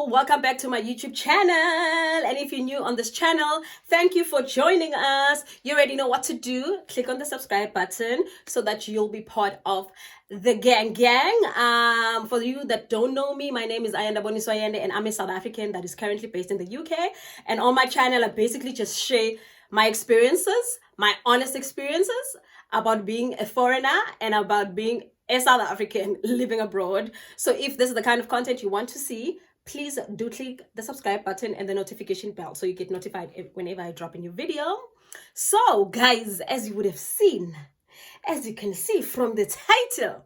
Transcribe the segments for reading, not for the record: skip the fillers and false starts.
welcome back to my YouTube channel. And if you're new on this channel, thank you for joining us. You already know what to do. Click on the subscribe button so that you'll be part of the gang. For you that don't know me, my name is Sanibonani Guys, and I'm a South African that is currently based in the UK. And on my channel, I basically just share my experiences, my honest experiences about being a foreigner and about being a South African living abroad. So if this is the kind of content you want to see, please do click the subscribe button and the notification bell so you get notified whenever I drop a new video. So guys, as you would have seen, as you can see from the title,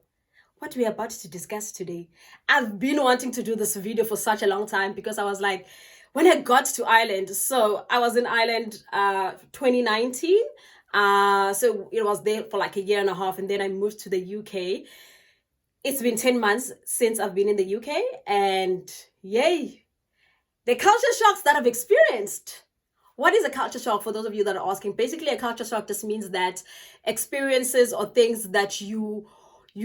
what we're about to discuss today, I've been wanting to do this video for such a long time because I was like, when I got to Ireland, so I was in Ireland 2019. So it was there for like a year and a half, and then I moved to the UK. It's been 10 months since I've been in the UK, and yay, the culture shocks that I've experienced. What is a culture shock for those of you that are asking? Basically, a culture shock just means that experiences or things that you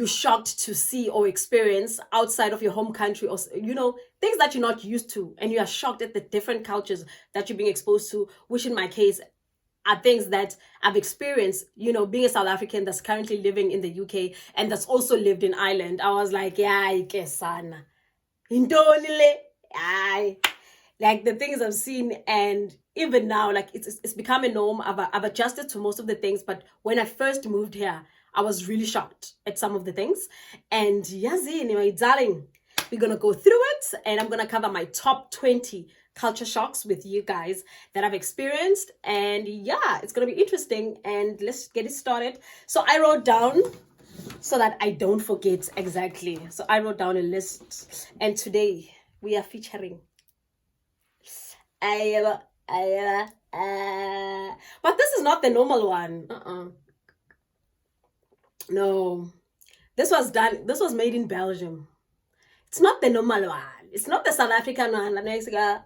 shocked to see or experience outside of your home country, or things that you're not used to, and you are shocked at the different cultures that you're being exposed to, which in my case are things that I've experienced, being a South African that's currently living in the UK and that's also lived in Ireland. I was like, yeah, sana. Like the things I've seen, and even now, like it's become a norm. I've adjusted to most of the things, but when I first moved here, I was really shocked at some of the things. And yazi, anyway, darling, we're gonna go through it, and I'm gonna cover my top 20 culture shocks with you guys that I've experienced. And yeah, it's gonna be interesting, and let's get it started. So I wrote down so that I don't forget exactly. So I wrote down a list, and today we are featuring but this is not the normal one. No, this was made in Belgium. It's not the normal one. It's not the South African one. The next guy,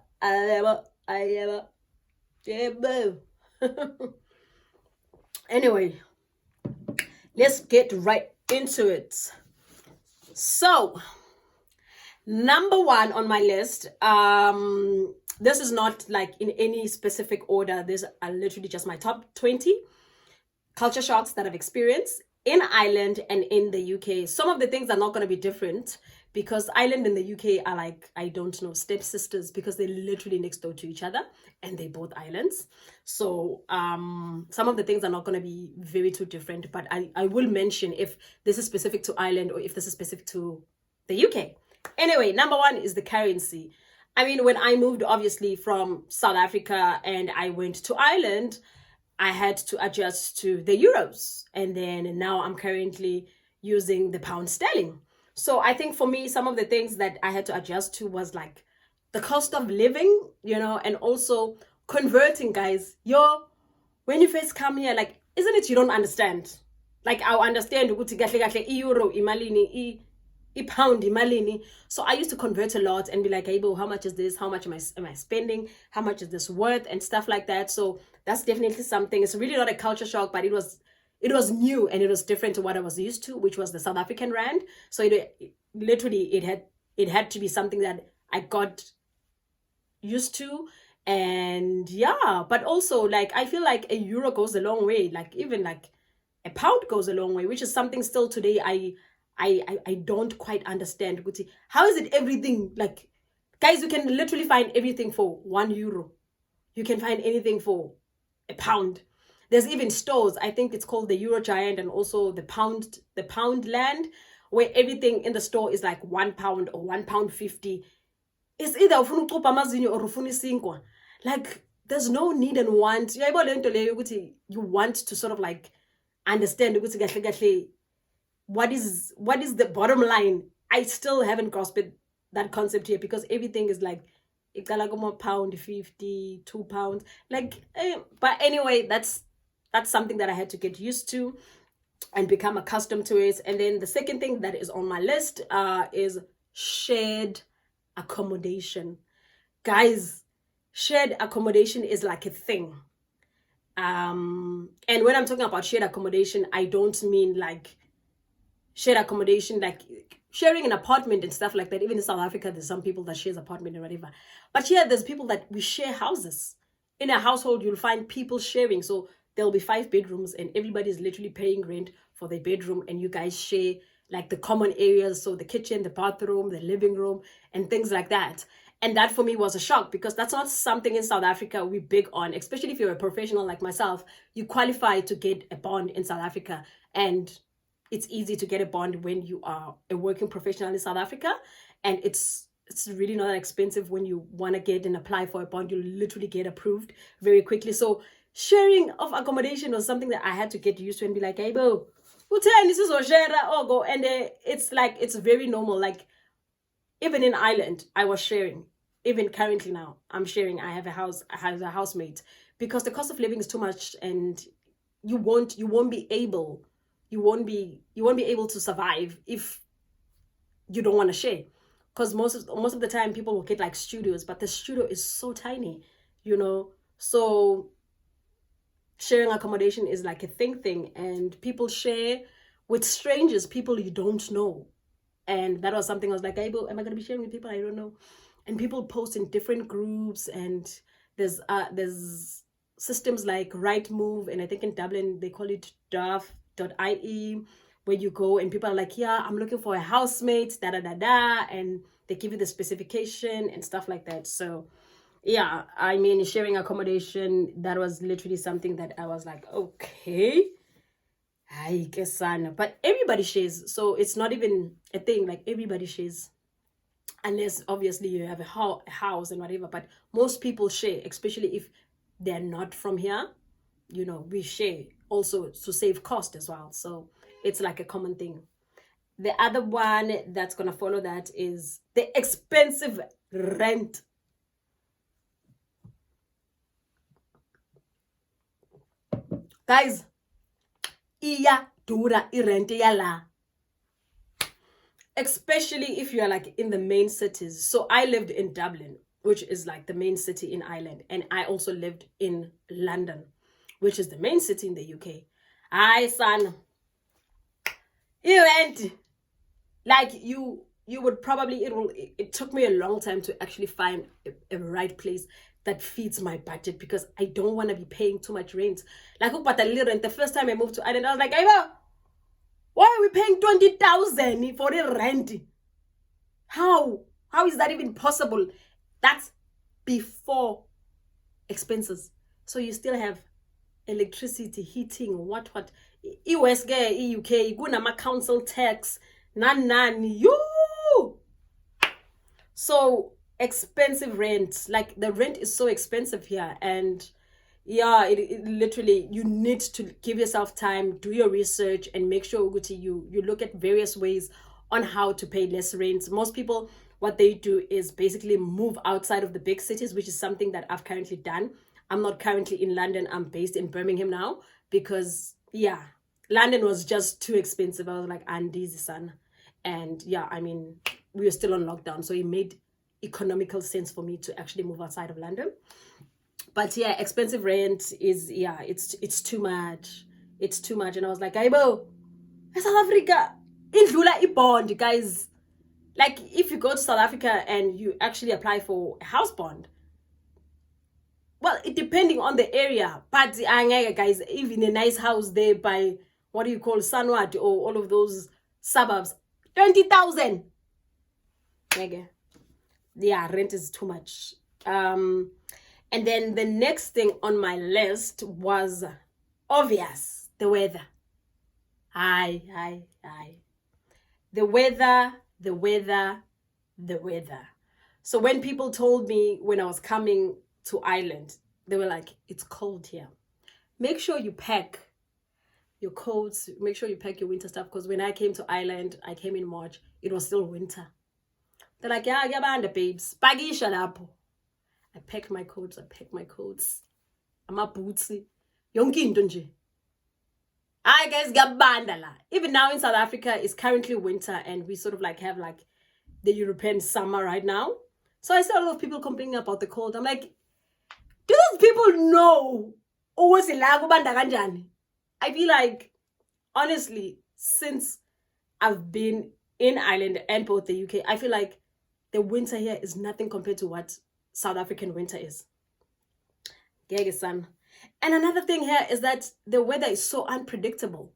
anyway, let's get right into it. So, number one on my list, this is not like in any specific order. These are literally just my top 20 culture shocks that I've experienced in Ireland and in the UK. Some of the things are not going to be different because Ireland and the UK are like, I don't know, stepsisters, because they're literally next door to each other and they're both islands. So some of the things are not going to be very too different, but I will mention if this is specific to Ireland or if this is specific to the UK. Anyway, number one is the currency. I mean, when I moved, obviously, from South Africa and I went to Ireland, I had to adjust to the euros. And then now I'm currently using the pound sterling. So I think for me, some of the things that I had to adjust to was like the cost of living, and also converting, guys. When you first come here, like, isn't it you don't understand? Like, I understand euro, imalini, pound, imalini. So I used to convert a lot and be like, hey, how much is this? How much am I spending? How much is this worth? And stuff like that. So that's definitely something. It's really not a culture shock, but it was new and it was different to what I was used to, which was the South African rand. So it had to be something that I got used to. And yeah, but also, like, I feel like a euro goes a long way. Like, even like a pound goes a long way, which is something still today I don't quite understand. How is it everything? Like, guys, you can literally find everything for €1. You can find anything for a pound. There's even stores, I think it's called the Euro Giant, and also the Pound Land, where everything in the store is like £1 or £1.50. It's either ufuna ucupha amazinyo or ufuna isinkwa. Like, there's no need and want. You want to sort of like understand what is the bottom line. I still haven't grasped that concept here, because everything is like £1.50, £2. Like, but anyway, that's something that I had to get used to and become accustomed to it. And then the second thing that is on my list is shared accommodation. Guys, shared accommodation is like a thing. And when I'm talking about shared accommodation, I don't mean like shared accommodation like sharing an apartment and stuff like that. Even in South Africa, there's some people that shares apartment and whatever. But here, there's people that we share houses. In a household, you'll find people sharing. So there'll be 5 bedrooms and everybody's literally paying rent for their bedroom, and you guys share like the common areas, so the kitchen, the bathroom, the living room, and things like that. And that for me was a shock, because that's not something in South Africa we're big on, especially if you're a professional like myself. You qualify to get a bond in South Africa, and it's easy to get a bond when you are a working professional in South Africa, and it's really not that expensive. When you want to get and apply for a bond, you literally get approved very quickly. So sharing of accommodation was something that I had to get used to and be like, hey, bro, this is go. And it's like, it's very normal. Like, even in Ireland, I was sharing. Even currently now, I'm sharing. I have a housemate, because the cost of living is too much, and you won't be able to survive if you don't want to share. Because most of the time people will get like studios, but the studio is so tiny, so sharing accommodation is like a thing, and people share with strangers, people you don't know. And that was something I was like, am I going to be sharing with people I don't know? And people post in different groups, and there's systems like Rightmove, and I think in Dublin they call it Daft.ie, where you go and people are like, yeah, I'm looking for a housemate, and they give you the specification and stuff like that. So yeah, I mean, sharing accommodation, that was literally something that I was like, okay, I guess, but everybody shares. So it's not even a thing, like everybody shares, unless obviously you have a house and whatever. But most people share, especially if they're not from here. We share also to save cost as well. So it's like a common thing. The other one that's going to follow that is the expensive rent. Guys, iya dura rent yala. Especially if you're like in the main cities. So I lived in Dublin, which is like the main city in Ireland. And I also lived in London, which is the main city in the UK. Son, rent. Like you would probably, it took me a long time to actually find a right place that fits my budget, because I don't want to be paying too much rent. Like, rent, the first time I moved to Ireland, I was like, hey, why are we paying 20,000 for the rent? How is that even possible? That's before expenses. So you still have electricity, heating, what US, UK, kunama council tax, you. So expensive rent, like the rent is so expensive here. And yeah, it literally, you need to give yourself time, do your research, and make sure you look at various ways on how to pay less rent. Most people, what they do is basically move outside of the big cities, which is something that I've currently done. I'm not currently in London. I'm based in Birmingham now, because yeah, London was just too expensive. I was like, Andy's son. And yeah, I mean, we were still on lockdown, so it made economical sense for me to actually move outside of London. But yeah, expensive rent is, yeah, it's too much. It's too much. And I was like, Aibo, South Africa, indlula i-bond, guys. Like, if you go to South Africa and you actually apply for a house bond, well, it depending on the area, but guys, even a nice house there by, what do you call, Sanwat, or all of those suburbs, 20,000. Yeah, rent is too much. And then the next thing on my list was obvious, the weather. Aye. The weather. So when people told me when I was coming to Ireland, they were like, it's cold here. Make sure you pack your coats, make sure you pack your winter stuff, because when I came to Ireland, I came in March, it was still winter. They're like, yeah, babes, pakisha lapho. I packed my coats. My boots. Yonke into nje. Hi guys, gabanda la. Even now in South Africa, it's currently winter, and we sort of like have like the European summer right now. So I see a lot of people complaining about the cold. I'm like, do those people know? I feel like, honestly, since I've been in Ireland and both the UK, I feel like the winter here is nothing compared to what South African winter is. And another thing here is that the weather is so unpredictable.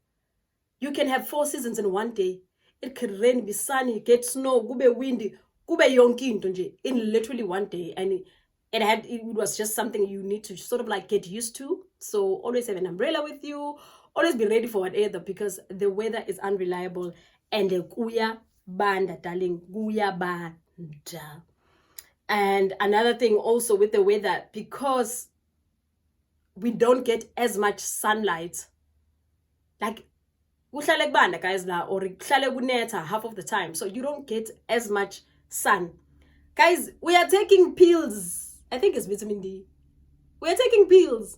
You can have 4 seasons in one day. It could rain, be sunny, get snow, be windy, be yonki in literally one day. And it was just something you need to sort of like get used to. So always have an umbrella with you. Always be ready for whatever, because the weather is unreliable. And the kuya banda, darling, kuya banda. And another thing also with the weather, because we don't get as much sunlight, like kuhlale kubanda guys la, or kuhlale kunetha half of the time, so you don't get as much sun. Guys, we are taking pills, I think it's vitamin D, we are taking pills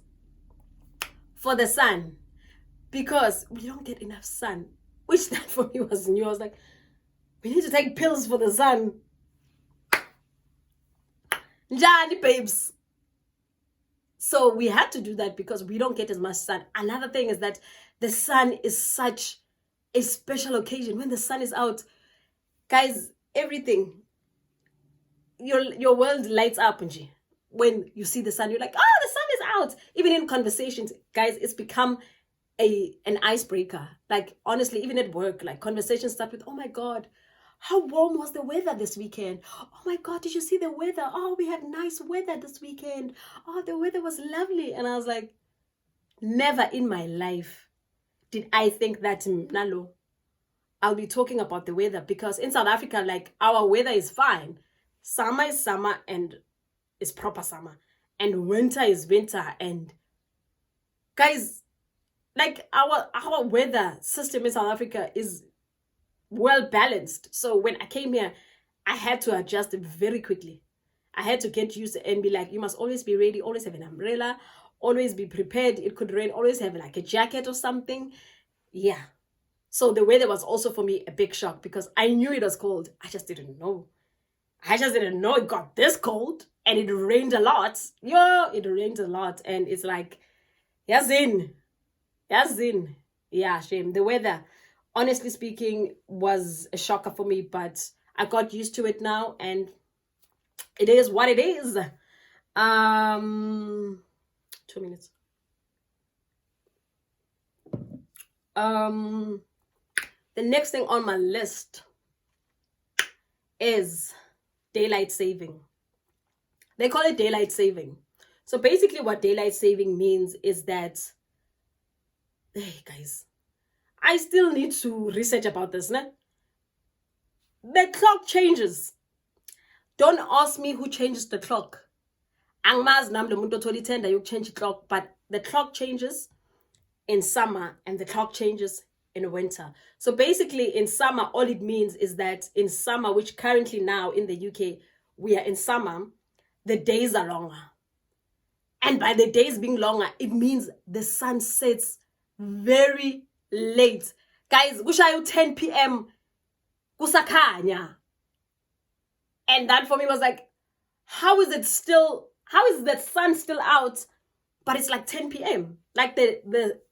for the sun because we don't get enough sun, which that for me was new. I was like, we need to take pills for the sun. Njani babes. So we had to do that because we don't get as much sun. Another thing is that the sun is such a special occasion. When the sun is out, guys, everything, your world lights up. When you see the sun, you're like, oh, the sun is out. Even in conversations, guys, it's become an icebreaker. Like, honestly, even at work, like, conversations start with, oh my God, how warm was the weather this weekend? Oh my God, did you see the weather? Oh, we had nice weather this weekend. Oh, the weather was lovely. And I was like, never in my life did I think that, Nalo, I'll be talking about the weather, because in South Africa, like, our weather is fine. Summer is summer and it's proper summer. And winter is winter. And guys, like, our weather system in South Africa is well balanced. So when I came here, I had to adjust very quickly. I had to get used to and be like, you must always be ready, always have an umbrella, always be prepared. It could rain, always have like a jacket or something. Yeah. So the weather was also for me a big shock, because I knew it was cold. I just didn't know. It got this cold, and it rained a lot. It rained a lot. And it's like, yazin. Yeah, shame. The weather, honestly speaking, was a shocker for me, but I got used to it now, and it is what it is. 2 minutes. The next thing on my list is daylight saving. They call it daylight saving. So basically what daylight saving means is that, hey guys, I still need to research about this, ne? The clock changes. Don't ask me who changes the clock. Angmaz nam lemuntu otholithenda yokuchange the clock, but the clock changes in summer and the clock changes in winter. So basically in summer, all it means is that in summer, which currently now in the UK, we are in summer, the days are longer. And by the days being longer, it means the sun sets very late. Guys, kushayo 10 p.m. kusakhanya. And that for me was like, how is that sun still out, but it's like 10 p.m. Like that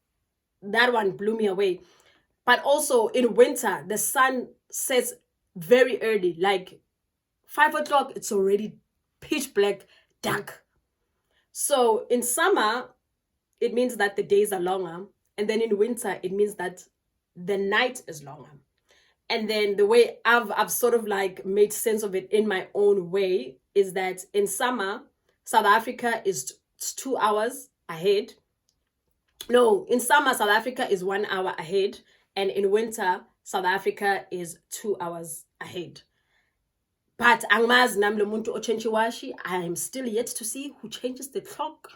one blew me away. But also in winter, the sun sets very early, like 5 o'clock, it's already pitch black, dark. So in summer, it means that the days are longer. And then in winter, it means that the night is longer. And then the way I've sort of like made sense of it in my own way is that in summer, South Africa is 2 hours ahead. No, in summer, South Africa is 1 hour ahead. And in winter, South Africa is 2 hours ahead. But angmaz nam lemuntu ochenchiwashi, I am still yet to see who changes the clock.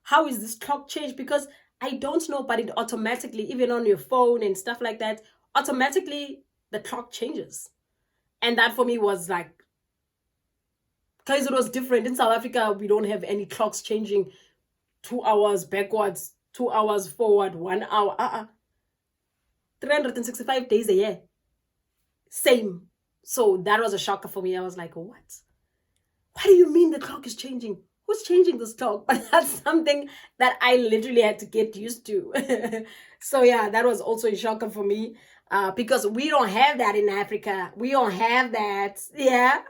How is this clock changed? Because I don't know, but it automatically, even on your phone and stuff like that, automatically the clock changes. And that for me was like, because it was different. In South Africa, we don't have any clocks changing 2 hours backwards, 2 hours forward, 1 hour. 365 days a year. Same. So that was a shocker for me. I was like, what? What do you mean the clock is changing? Who's changing this clock? But that's something that I literally had to get used to. So yeah, that was also a shocker for me. because we don't have that in Africa. We don't have that. Yeah.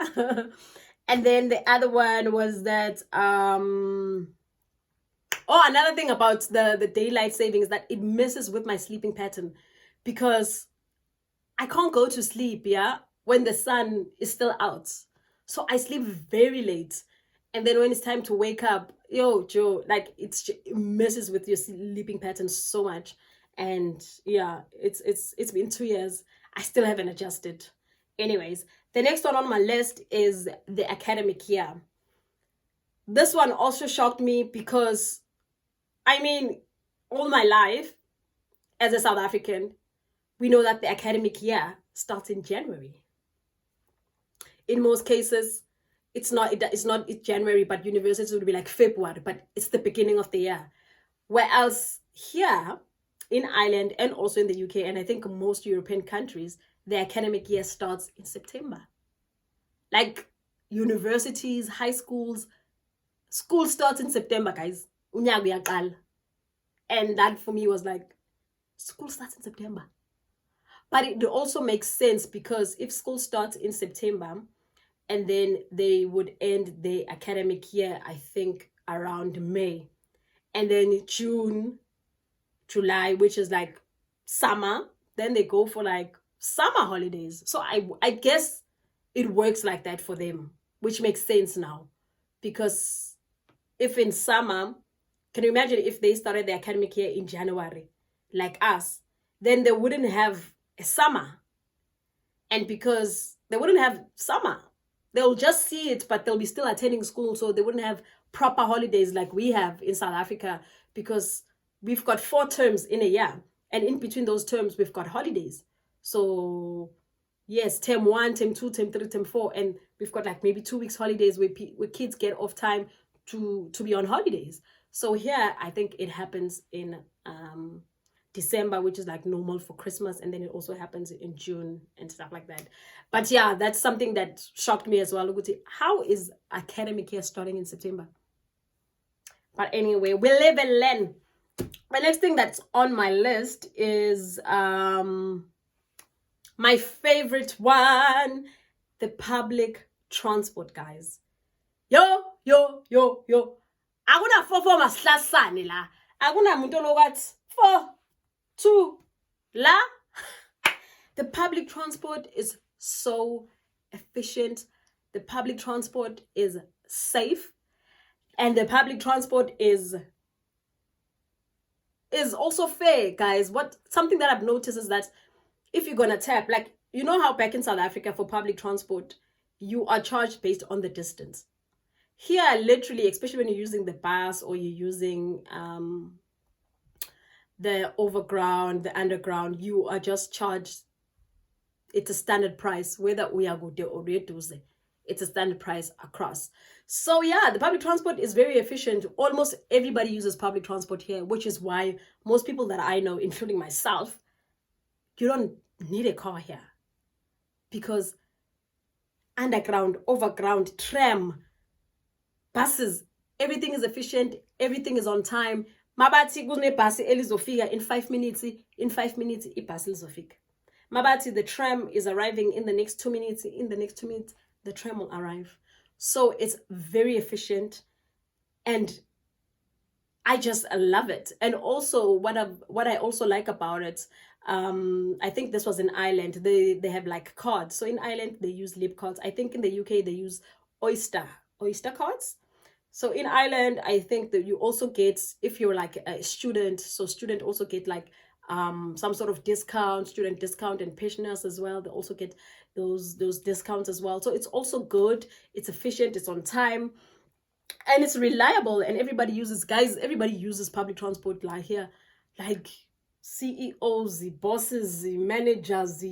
And then the other one was that another thing about the daylight savings, that it messes with my sleeping pattern, because I can't go to sleep, yeah, when the sun is still out. So I sleep very late. And then when it's time to wake up, yo, Joe, like it messes with your sleeping pattern so much. And yeah, it's been 2 years. I still haven't adjusted. Anyways, the next one on my list is the academic year. This one also shocked me because, I mean, all my life as a South African, we know that the academic year starts in January. In most cases, it's not January, but universities would be like February, but it's the beginning of the year. Whereas here in Ireland and also in the UK, and I think most European countries, the academic year starts in September. Like universities, high schools, school starts in September, guys. And that for me was like, school starts in September. But it also makes sense, because if school starts in September and then they would end the academic year, I think, around May. And then June, July, which is like summer, then they go for like summer holidays. So I guess it works like that for them, which makes sense now. Because if in summer, can you imagine if they started the academic year in January, like us, then they wouldn't have a summer. And because they wouldn't have summer, they'll just see it, but they'll be still attending school. So they wouldn't have proper holidays like we have in South Africa, because we've got 4 terms in a year. And in between those terms, we've got holidays. So yes, term 1, term 2, term 3, term 4. And we've got like maybe 2 weeks holidays where kids get off time to be on holidays. So here, I think it happens in December, which is like normal for Christmas, and then it also happens in June and stuff like that. But yeah, that's something that shocked me as well. How is academic year starting in September? But anyway, we live and learn. The next thing that's on my list is my favorite one, the public transport, guys. Yo. Akuna 4 masihlasane la. Akuna muntu lokwathi 4 2 la. The public transport is so efficient. The public transport is safe. And the public transport is also fair, guys. Something that I've noticed is that if you're gonna tap, like, you know how back in South Africa for public transport, you are charged based on the distance. Here, literally, especially when you're using the bus or you're using the overground, the underground, you are just charged. It's a standard price, whether we are good or reduce. It's a standard price across. So yeah, the public transport is very efficient. Almost everybody uses public transport here, which is why most people that I know, including myself, you don't need a car here. Because underground, overground, tram, buses, everything is efficient, everything is on time. Mabati kune bus elizofika in 5 minutes, ibus lizofika. Mabati, the tram is arriving in the next 2 minutes, in the next 2 minutes, the tram will arrive. So it's very efficient, and I just love it. And also what I also like about it, I think this was in Ireland, they have like cards. So in Ireland they use lip cards. I think in the UK they use oyster cards. So in Ireland, I think that you also get, if you're like a student, so student also get like some sort of discount, student discount, and pensioners as well. They also get those discounts as well. So it's also good, it's efficient, it's on time, and it's reliable, and everybody uses public transport like here, like CEOs, the bosses, the managers,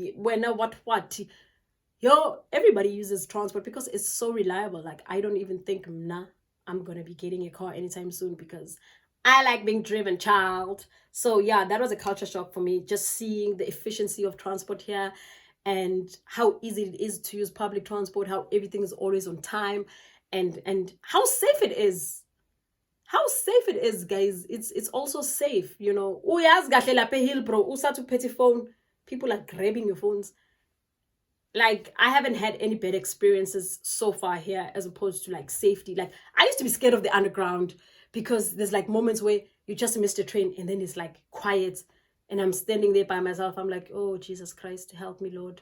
everybody uses transport because it's so reliable. Like, I don't even think I'm gonna be getting a car anytime soon, because I like being driven, child. So yeah, that was a culture shock for me, just seeing the efficiency of transport here and how easy it is to use public transport, how everything is always on time, and how safe it is. How safe it is, guys. It's also safe, you know. Uyazi kahle lapha eHillbrow usathu uphethe phone, people are grabbing your phones. Like, I haven't had any bad experiences so far here as opposed to like safety. Like, I used to be scared of the underground because there's like moments where you just missed a train and then it's like quiet and I'm standing there by myself. I'm like, oh, Jesus Christ, help me, Lord.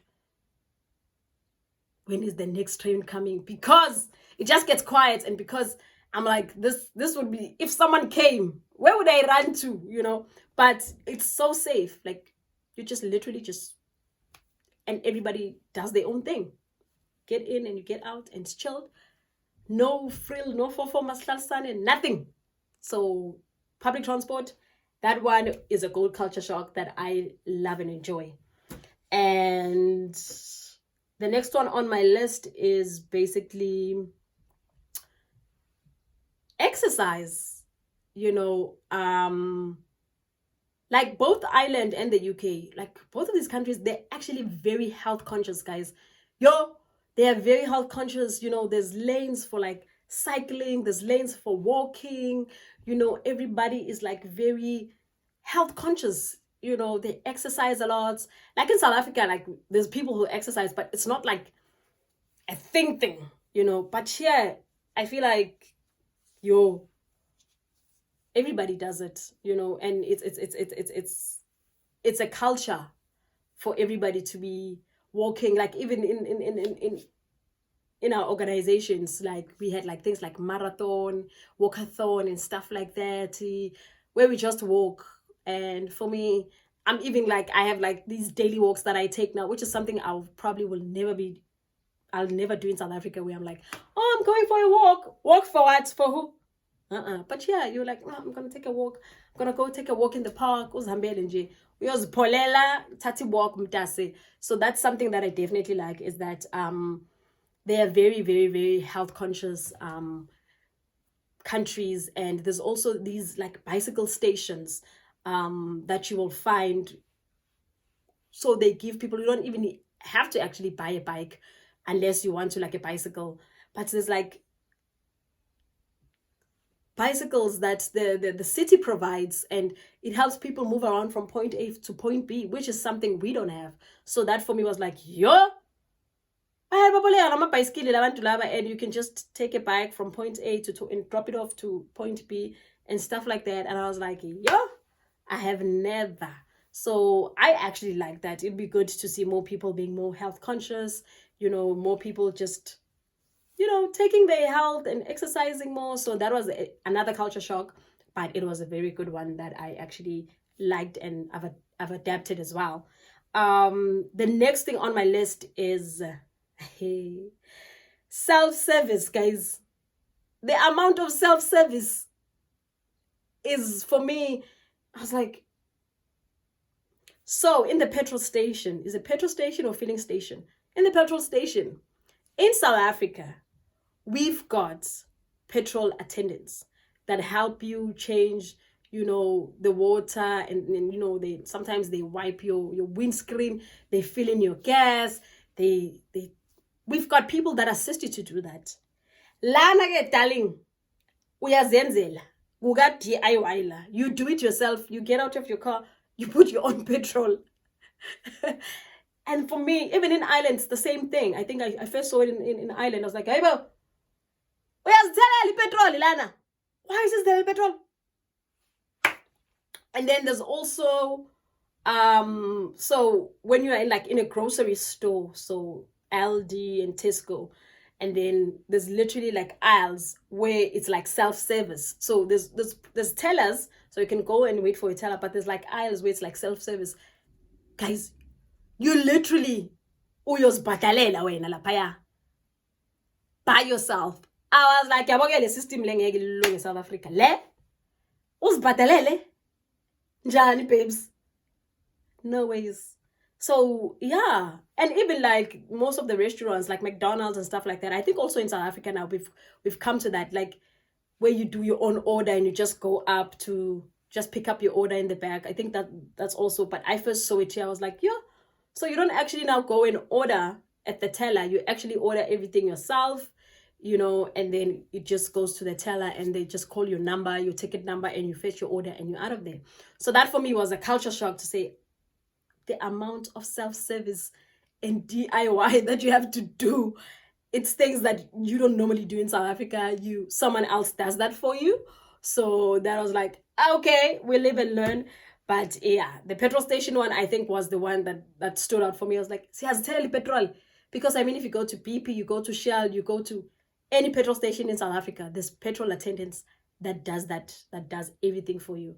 When is the next train coming? Because it just gets quiet, and because I'm like, this would be, if someone came, where would I run to, you know? But it's so safe. Like, you just literally just, and everybody does their own thing. Get in and you get out and it's chilled. No frill, no fofo maslalsan, and nothing. So public transport, that one is a gold culture shock that I love and enjoy. And the next one on my list is basically exercise. You know, like both Ireland and the UK, like both of these countries, they're actually very health conscious, guys. They are very health conscious. You know, there's lanes for like cycling, there's lanes for walking. You know, everybody is like very health conscious. You know, they exercise a lot. Like in South Africa, like there's people who exercise, but it's not like a thing, you know. But here, I feel like, everybody does it, you know, and it's a culture for everybody to be walking. Like even in our organizations, like we had like things like marathon, walkathon, and stuff like that, where we just walk. And for me, I'm even like, I have like these daily walks that I take now, which is something I'll never do in South Africa, where I'm like, oh, I'm going for a walk. Walk for what? For who? But yeah, you're like, oh, I'm gonna take a walk. I'm gonna go take a walk in the park. So that's something that I definitely like, is that they are very, very, very health conscious countries. And there's also these like bicycle stations that you will find. So they give people, you don't even have to actually buy a bike unless you want to, like a bicycle. But there's like bicycles that the city provides, and it helps people move around from point A to point B, which is something we don't have. So that for me was like, and you can just take a bike from point A to and drop it off to point B and stuff like that. And I was like, I have never. So I actually like that. It'd be good to see more people being more health conscious, you know, more people just, you know, taking their health and exercising more. So that was another culture shock, but it was a very good one that I actually liked, and I've adapted as well. The next thing on my list is self-service, guys. The amount of self-service is, for me, I was like, so in the petrol station, is it petrol station or filling station? In the petrol station in South Africa, we've got petrol attendants that help you change, you know, the water, and you know, sometimes they wipe your windscreen, they fill in your gas, we've got people that assist you to do that. Lana ke darling, uyazenzela, uka DIY la. You do it yourself. You get out of your car, you put your own petrol. And for me, even in Ireland, it's the same thing. I think I first saw it in Ireland. I was like, hey, bo, uyazithela petrol lana. Why is this there petrol? And then there's also so when you're in a grocery store, so Aldi and Tesco, and then there's literally like aisles where it's like self-service. So there's tellers, so you can go and wait for a teller, but there's like aisles where it's like self-service. Guys, you literally uyozibhatalela wena laphaya by yourself. I was like, yabona le system lengeke lilunge South Africa. Le uzibhatalele njani, babes? No ways. So yeah, and even like most of the restaurants like McDonald's and stuff like that, I think also in South Africa now we've come to that, like where you do your own order and you just go up to just pick up your order in the back. I think that's also, but I first saw it here, I was like, so you don't actually now go and order at the teller, you actually order everything yourself, you know, and then it just goes to the teller and they just call your number, your ticket number, and you fetch your order and you're out of there. So that for me was a culture shock to say, the amount of self-service and DIY that you have to do. It's things that you don't normally do in South Africa. Someone else does that for you. So that was like, okay, we live and learn. But yeah, the petrol station one, I think, was the one that stood out for me. I was like, see, has petrol. Because I mean, if you go to BP, you go to Shell, you go to any petrol station in South Africa, there's petrol attendants that does everything for you.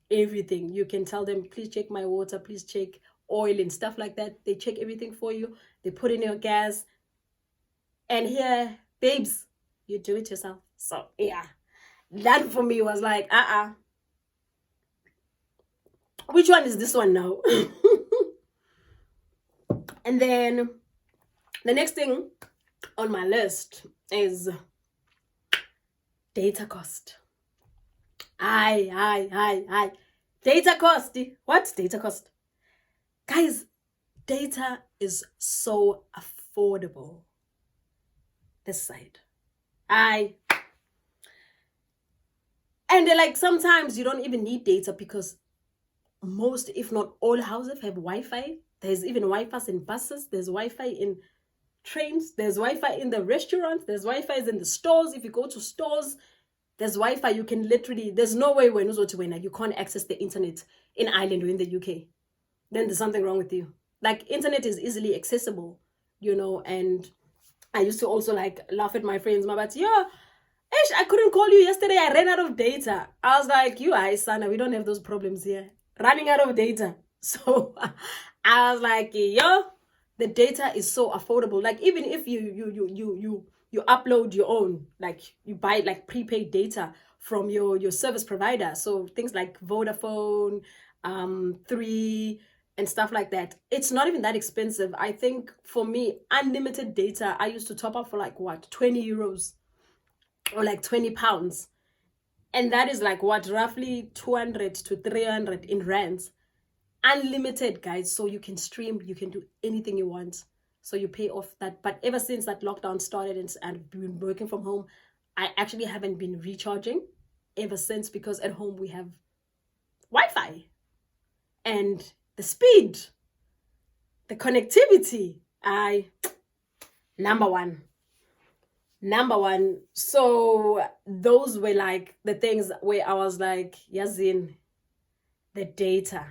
Everything. You can tell them, please check my water, please check oil and stuff like that. They check everything for you. They put in your gas. And here, babes, you do it yourself. So yeah, that for me was like, which one is this one now? And then the next thing on my list is data cost. Data cost. What's data cost? Guys, data is so affordable. This side. And like sometimes you don't even need data because most, if not all, houses have Wi-Fi. There's even Wi-Fi in buses. There's Wi-Fi in trains. There's Wi-Fi in the restaurants. There's Wi-Fi in the stores. If you go to stores, there's Wi-Fi. You can literally, there's no way when you can't access the internet in Ireland or in the UK. Then there's something wrong with you. Like, internet is easily accessible, and I used to also like laugh at my friends, but I couldn't call you yesterday. I ran out of data. I was like, Sana, we don't have those problems here. Running out of data. So I was like, the data is so affordable. Like, even if you upload your own, like you buy like prepaid data from your service provider. So things like Vodafone, 3 and stuff like that. It's not even that expensive. I think for me, unlimited data, I used to top up for like 20 euros or like 20 pounds. And that is like roughly 200 to 300 in rands. Unlimited, guys. So you can stream, you can do anything you want. So you pay off that. But ever since that lockdown started and I've been working from home, I actually haven't been recharging ever since, because at home we have Wi-Fi. And the speed, the connectivity, number one. So those were like the things where I was like, Yazin, the data.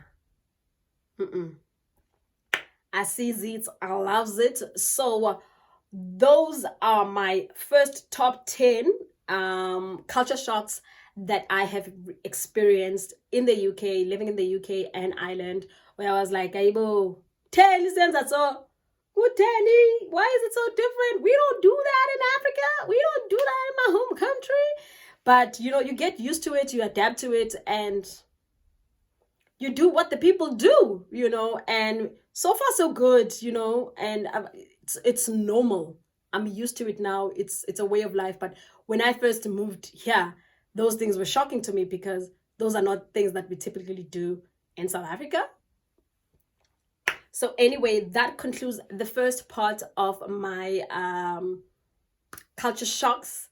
I see it, I love it. So those are my first top 10 culture shocks that I have experienced in the UK, living in the UK and Ireland, where I was like, Aibo, 10 cents, that's all. Good, Danny. Why is it so different? We don't do that in Africa. We don't do that in my home country. But, you get used to it, you adapt to it, and you do what the people do, and so far so good, and it's normal. I'm used to it now. It's a way of life. But when I first moved here, those things were shocking to me because those are not things that we typically do in South Africa. So anyway, that concludes the first part of my culture shocks,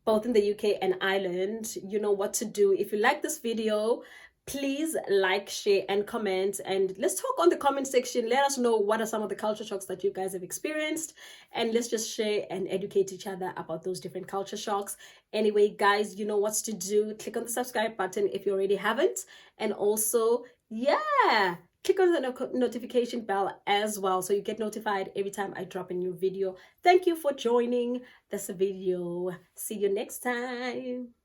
both in the UK and Ireland. You know what to do. If you like this video, please like, share, and comment. And let's talk on the comment section. Let us know what are some of the culture shocks that you guys have experienced. And let's just share and educate each other about those different culture shocks. Anyway, guys, you know what to do. Click on the subscribe button if you already haven't. And also, click on the notification bell as well, so you get notified every time I drop a new video. Thank you for joining this video. See you next time.